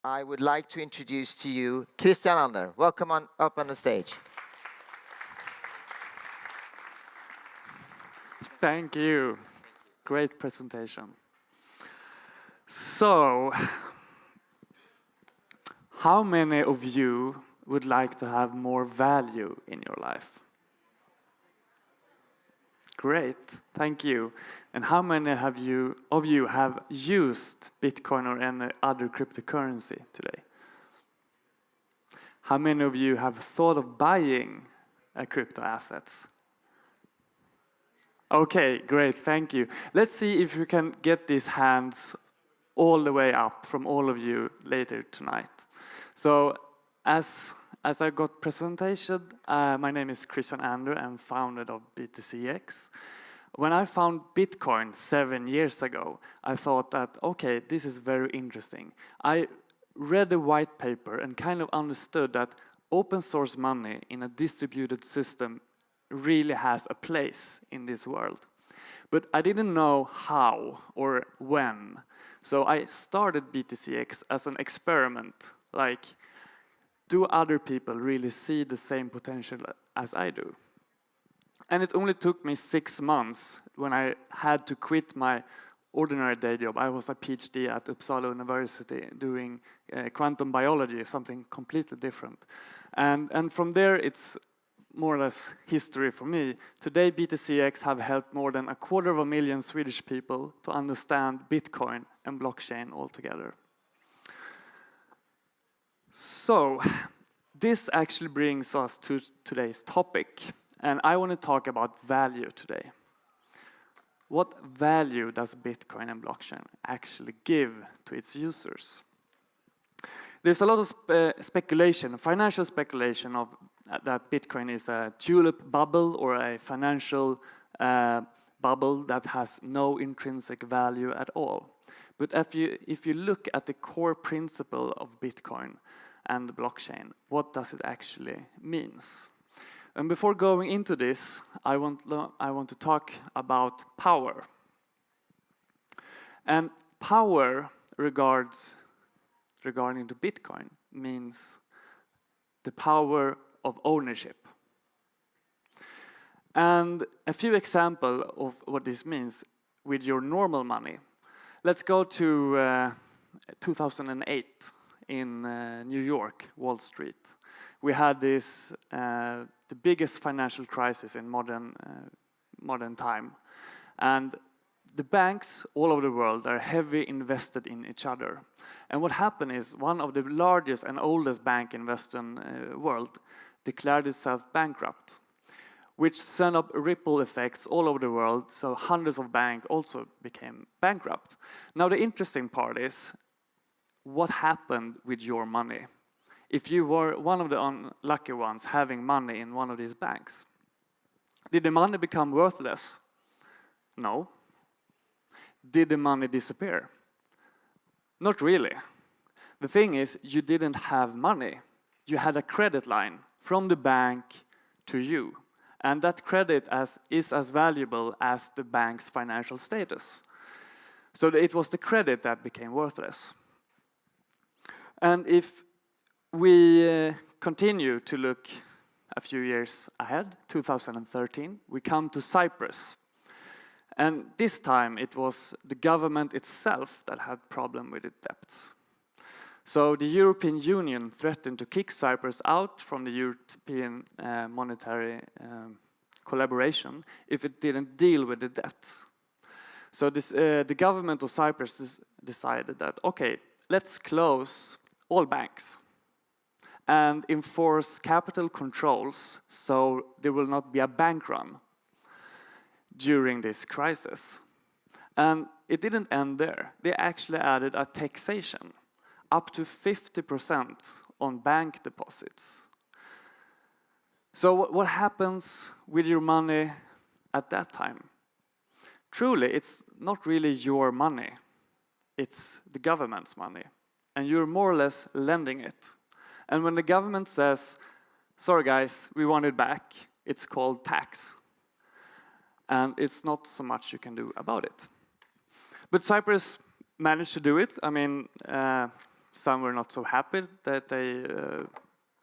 I would like to introduce to you Christian Ander. Welcome on up on the stage. Thank you. Great presentation. So, how many of you would like to have more value in your life? Great, thank you. And how many of you have used Bitcoin or any other cryptocurrency today? How many of you have thought of buying crypto assets? Okay, great, thank you. Let's see if we can get these hands all the way up from all of you later tonight. So, as I got presentation, my name is Christian Ander. I'm founder of BTCX. When I found Bitcoin 7 years ago, I thought that, okay, this is very interesting. I read the white paper and kind of understood that open source money in a distributed system really has a place in this world. But I didn't know how or when. So I started BTCX as an experiment, like, do other people really see the same potential as I do? And it only took me 6 months when I had to quit my ordinary day job. I was a PhD at Uppsala University doing quantum biology, something completely different. And from there, it's more or less history for me. Today, BTCX have helped more than 250,000 Swedish people to understand Bitcoin and blockchain altogether. So, this actually brings us to today's topic, and I want to talk about value today. What value does Bitcoin and blockchain actually give to its users? There's a lot of speculation, financial speculation of that Bitcoin is a tulip bubble or a financial bubble that has no intrinsic value at all. But if you look at the core principle of Bitcoin and the blockchain, what does it actually mean? And before going into this, I want to talk about power. And power regarding to Bitcoin means the power of ownership. And a few examples of what this means with your normal money. Let's go to 2008 in New York, Wall Street. We had this, the biggest financial crisis in modern time. And the banks all over the world are heavily invested in each other. And what happened is one of the largest and oldest bank in Western world declared itself bankrupt, which sent up ripple effects all over the world, so hundreds of banks also became bankrupt. Now the interesting part is, what happened with your money? If you were one of the unlucky ones having money in one of these banks, did the money become worthless? No. Did the money disappear? Not really. The thing is, you didn't have money. You had a credit line from the bank to you. And that credit is as valuable as the bank's financial status. So it was the credit that became worthless. And if we continue to look a few years ahead, 2013, we come to Cyprus. And this time it was the government itself that had problem with its debts. So the European Union threatened to kick Cyprus out from the European monetary collaboration if it didn't deal with the debts. So the government of Cyprus decided that, okay, let's close all banks and enforce capital controls so there will not be a bank run during this crisis. And it didn't end there. They actually added a taxation up to 50% on bank deposits. So what happens with your money at that time? Truly, it's not really your money. It's the government's money. And you're more or less lending it. And when the government says, sorry guys, we want it back, it's called tax. And it's not so much you can do about it. But Cyprus managed to do it. I mean, Some were not so happy that they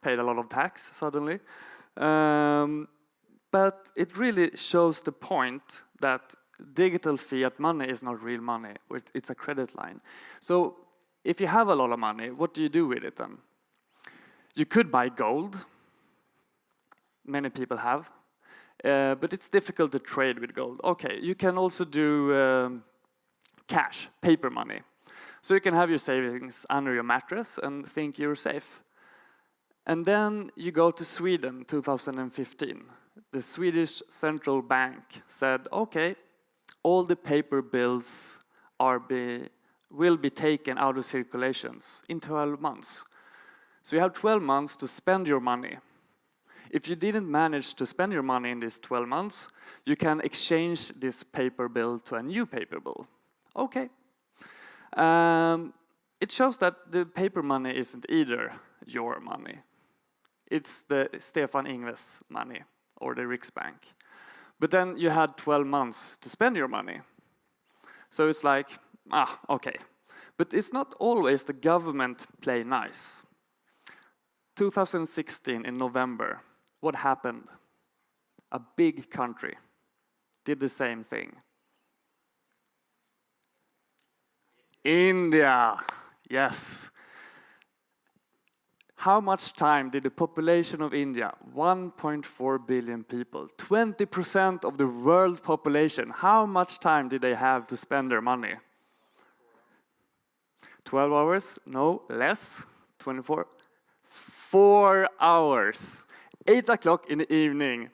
paid a lot of tax suddenly. But it really shows the point that digital fiat money is not real money, it's a credit line. So if you have a lot of money, what do you do with it then? You could buy gold. Many people have. But it's difficult to trade with gold. Okay, you can also do cash, paper money. So you can have your savings under your mattress and think you're safe. And then you go to Sweden, 2015. The Swedish central bank said, okay, all the paper bills will be taken out of circulations in 12 months. So you have 12 months to spend your money. If you didn't manage to spend your money in these 12 months, you can exchange this paper bill to a new paper bill. Okay. It shows that the paper money isn't either your money. It's the Stefan Ingves money or the Riksbank. But then you had 12 months to spend your money. So it's like, okay. But it's not always the government play nice. 2016 in November, what happened? A big country did the same thing. India, yes. How much time did the population of India, 1.4 billion people, 20% of the world population, how much time did they have to spend their money? 12 hours? No, less, 24. 4 hours. 8 o'clock in the evening,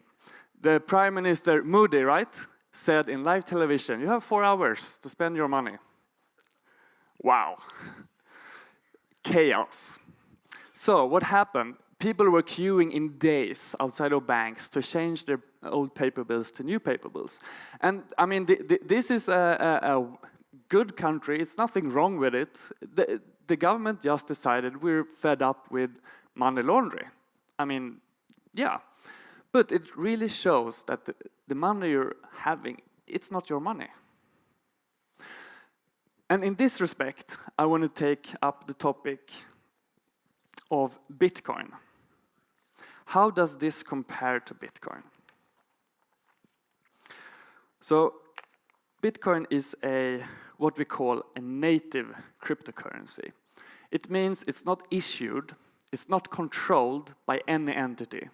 the Prime Minister, Modi, right, said in live television, you have 4 hours to spend your money. Wow. Chaos. So what happened? People were queuing in days outside of banks to change their old paper bills to new paper bills. And I mean, this is a good country. It's nothing wrong with it. The government just decided we're fed up with money laundering. I mean, yeah. But it really shows that the money you're having, it's not your money. And in this respect, I want to take up the topic of Bitcoin. How does this compare to Bitcoin? So Bitcoin is what we call a native cryptocurrency. It means it's not issued, it's not controlled by any entity,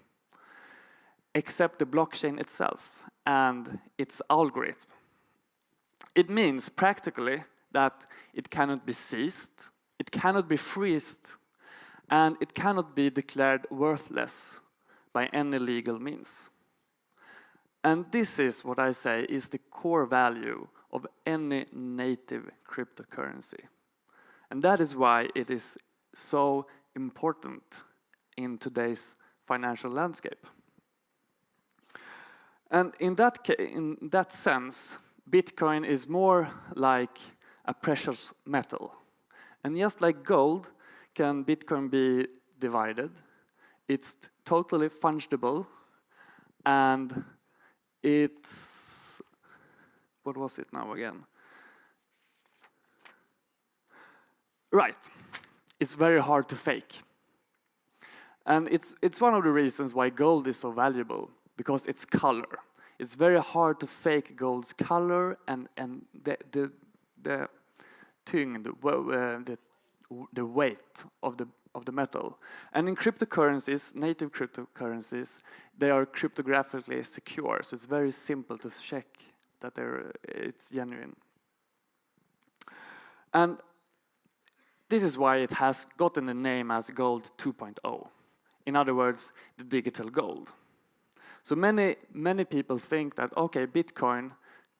except the blockchain itself and its algorithm. It means practically that it cannot be seized, it cannot be freezed, and it cannot be declared worthless by any legal means. And this is what I say is the core value of any native cryptocurrency. And that is why it is so important in today's financial landscape. And in that sense, Bitcoin is more like a precious metal. And just like gold, can Bitcoin be divided? It's totally fungible, and it's, what was it now again? Right, it's very hard to fake. And it's one of the reasons why gold is so valuable, because it's color. It's very hard to fake gold's color and the tyngd, the weight of the metal. And in cryptocurrencies, native cryptocurrencies, they are cryptographically secure, so it's very simple to check that it's genuine. And this is why it has gotten the name as Gold 2.0. In other words, the digital gold. So many people think that, okay, Bitcoin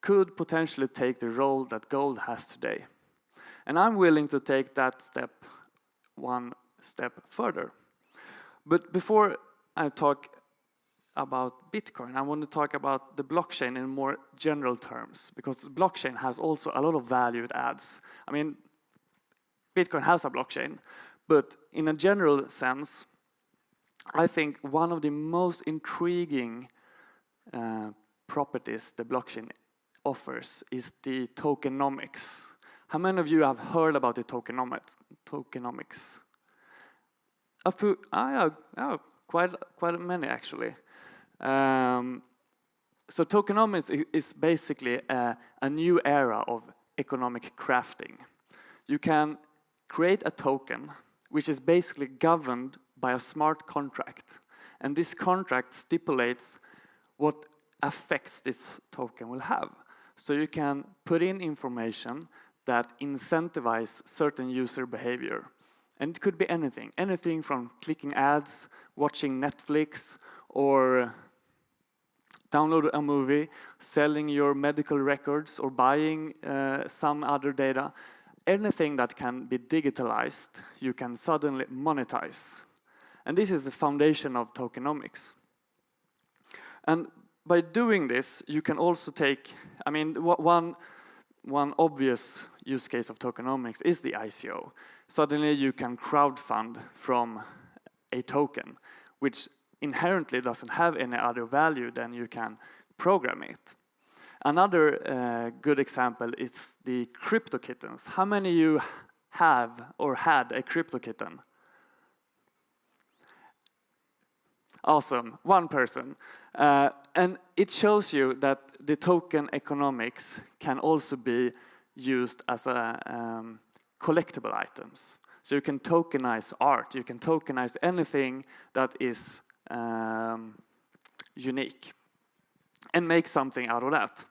could potentially take the role that gold has today. And I'm willing to take that one step further. But before I talk about Bitcoin, I want to talk about the blockchain in more general terms, because the blockchain has also a lot of value it adds. I mean, Bitcoin has a blockchain, but in a general sense, I think one of the most intriguing properties the blockchain offers is the tokenomics. How many of you have heard about the tokenomics? A few, quite many actually. So tokenomics is basically a new era of economic crafting. You can create a token which is basically governed by a smart contract. And this contract stipulates what effects this token will have. So you can put in information that incentivize certain user behavior. And it could be anything. Anything from clicking ads, watching Netflix, or download a movie, selling your medical records, or buying some other data. Anything that can be digitalized, you can suddenly monetize. And this is the foundation of tokenomics. And by doing this, you can also take, I mean, one obvious use case of tokenomics is the ICO. Suddenly you can crowdfund from a token, which inherently doesn't have any other value than you can program it. Another good example is the crypto kittens. How many of you have or had a crypto kitten? Awesome, one person. And it shows you that the token economics can also be used as collectible items. So you can tokenize art, you can tokenize anything that is unique and make something out of that.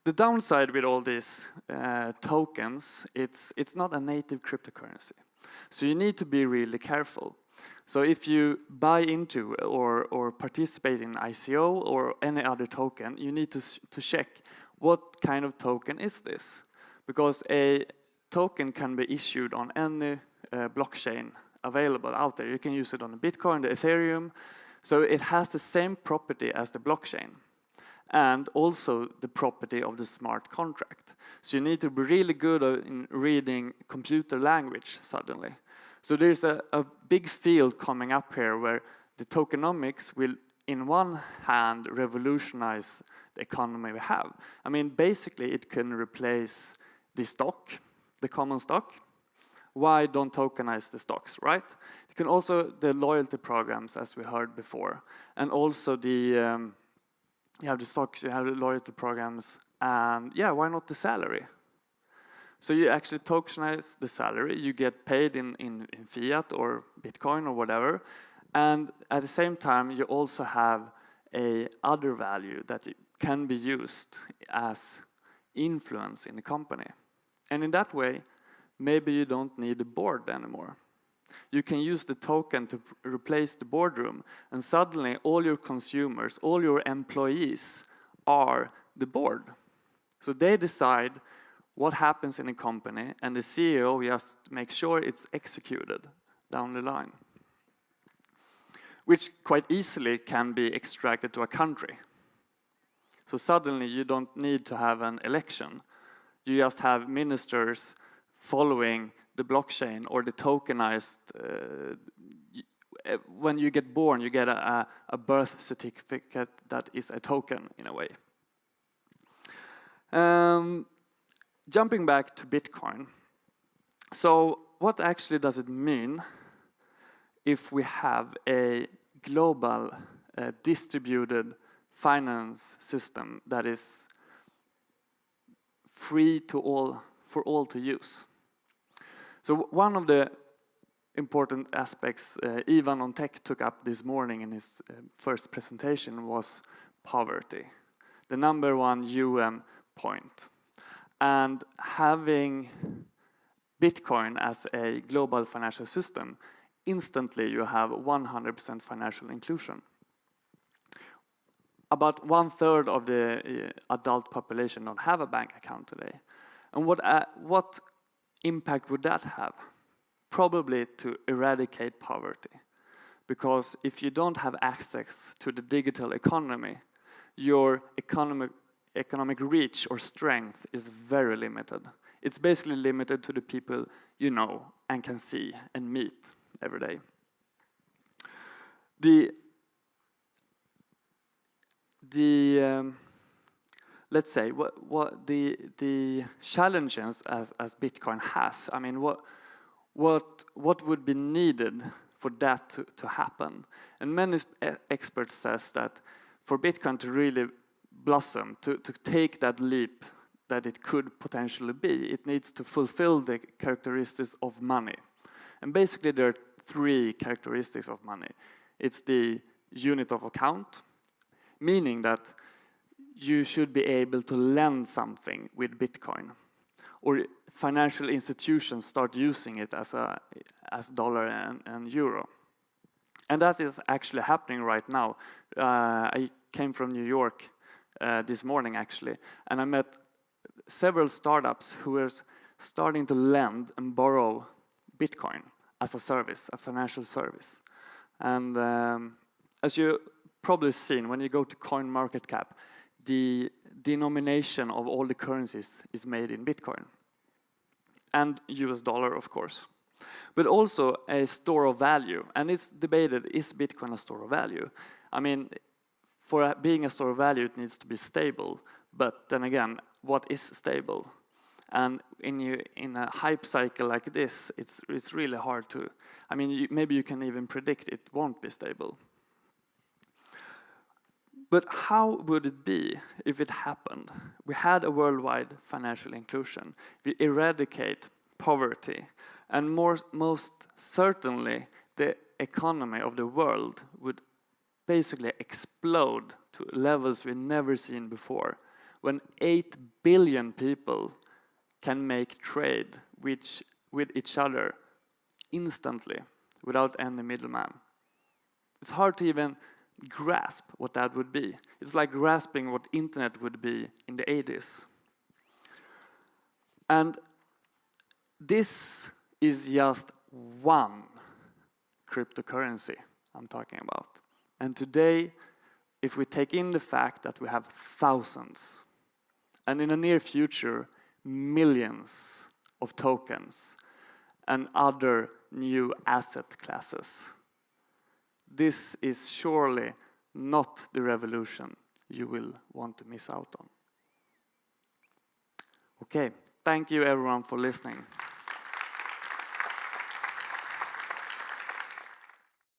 The downside with all these tokens, it's not a native cryptocurrency. So you need to be really careful. So if you buy into or participate in ICO or any other token, you need to check what kind of token is this. Because a token can be issued on any blockchain available out there. You can use it on the Bitcoin, the Ethereum. So it has the same property as the blockchain and also the property of the smart contract. So you need to be really good in reading computer language suddenly. So there's a big field coming up here where the tokenomics will, in one hand, revolutionize the economy we have. I mean, basically, it can replace the stock, the common stock. Why don't tokenize the stocks, right? You can also, the loyalty programs, as we heard before, and also the, you have the stocks, you have the loyalty programs, and yeah, why not the salary? So you actually tokenize the salary, you get paid in fiat or Bitcoin or whatever, and at the same time you also have a other value that can be used as influence in the company. And in that way, maybe you don't need a board anymore. You can use the token to replace the boardroom, and suddenly all your consumers, all your employees are the board. So they decide what happens in a company, and the CEO just makes sure it's executed down the line, which quite easily can be extracted to a country. So suddenly you don't need to have an election. You just have ministers following the blockchain or the tokenized. When you get born, you get a birth certificate that is a token in a way. Jumping back to Bitcoin. So what actually does it mean if we have a global distributed finance system that is free to all, for all to use? So one of the important aspects Ivan on Tech took up this morning in his first presentation was poverty, the #1 UN point. And having Bitcoin as a global financial system, instantly you have 100% financial inclusion. About 1/3 of the adult population don't have a bank account today. And what impact would that have? Probably to eradicate poverty. Because if you don't have access to the digital economy, your economic reach or strength is very limited. It's basically limited to the people you know and can see and meet every day. let's say, what the challenges as Bitcoin has. I mean, what would be needed for that to happen? And many experts says that for Bitcoin to really blossom, to take that leap that it could potentially be, it needs to fulfill the characteristics of money. And basically there are 3 characteristics of money. It's the unit of account, meaning that you should be able to lend something with Bitcoin, or financial institutions start using it as dollar and euro. And that is actually happening right now. I came from New York this morning actually, and I met several startups who were starting to lend and borrow Bitcoin as a service, a financial service. And as you probably seen, when you go to CoinMarketCap, the denomination of all the currencies is made in Bitcoin. And US dollar, of course. But also a store of value. And it's debated, is Bitcoin a store of value? I mean, for being a store of value, it needs to be stable. But then again, what is stable? And in a hype cycle like this, it's really hard to, I mean, maybe you can even predict it won't be stable. But how would it be if it happened? We had a worldwide financial inclusion. We eradicate poverty. And most certainly, the economy of the world would basically explode to levels we've never seen before, when 8 billion people can make trade with each other instantly, without any middleman. It's hard to even grasp what that would be. It's like grasping what internet would be in the 80s. And this is just one cryptocurrency I'm talking about. And today, if we take in the fact that we have thousands, and in the near future, millions of tokens and other new asset classes, this is surely not the revolution you will want to miss out on. Okay, thank you everyone for listening.